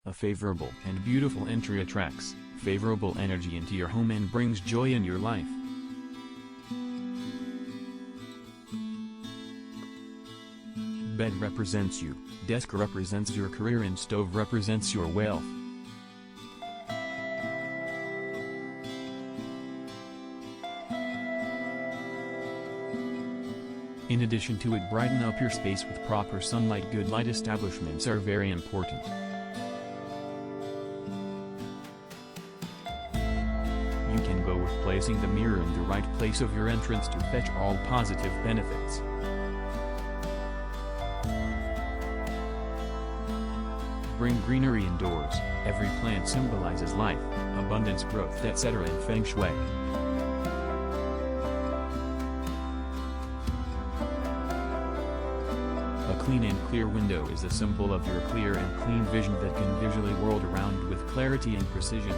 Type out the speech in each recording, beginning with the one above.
A favorable and beautiful entry attracts favorable energy into your home and brings joy in your life. Bed represents you, desk represents your career, and stove represents your wealth. In addition to it, brighten up your space with proper sunlight. Good light establishments are very important. You can go with placing the mirror in the right place of your entrance to fetch all positive benefits. Bring greenery indoors. Every plant symbolizes life, abundance, growth, etc. in Feng Shui. A clean and clear window is a symbol of your clear and clean vision that can visually world around with clarity and precision.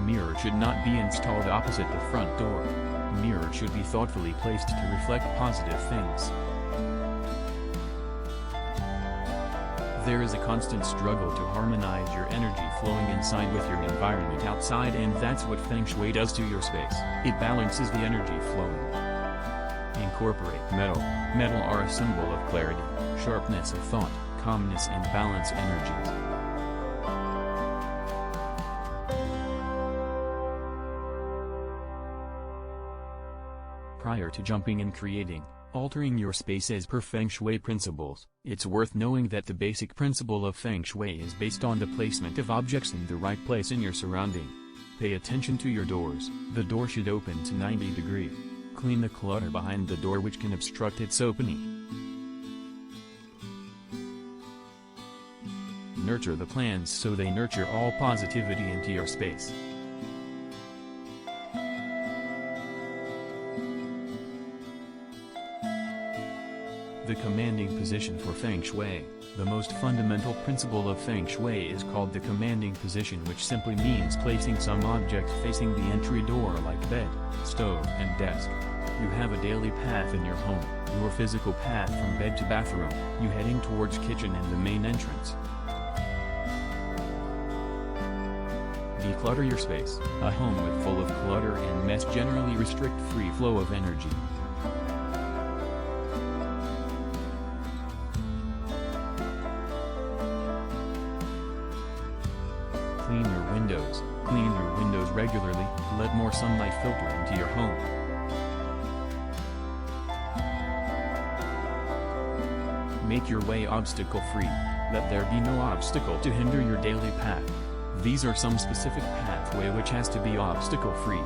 Mirror should not be installed opposite the front door. Mirror should be thoughtfully placed to reflect positive things. There is a constant struggle to harmonize your energy flowing inside with your environment outside, and that's what Feng Shui does to your space. It balances the energy flowing. Incorporate metal. Metal are a symbol of clarity, sharpness of thought, calmness, and balance energies. Prior to jumping and creating, altering your space as per Feng Shui principles, it's worth knowing that the basic principle of Feng Shui is based on the placement of objects in the right place in your surrounding. Pay attention to your doors. The door should open to 90 degrees. Clean the clutter behind the door which can obstruct its opening. Nurture the plants so they nurture all positivity into your space. The commanding position for Feng Shui. The most fundamental principle of Feng Shui is called the commanding position, which simply means placing some object facing the entry door like bed, stove, and desk. You have a daily path in your home, your physical path from bed to bathroom, you heading towards kitchen and the main entrance. Declutter your space. A home with full of clutter and mess generally restrict free flow of energy. Clean your windows. Clean your windows regularly. Let more sunlight filter into your home. Make your way obstacle-free. Let there be no obstacle to hinder your daily path. These are some specific pathway which has to be obstacle-free.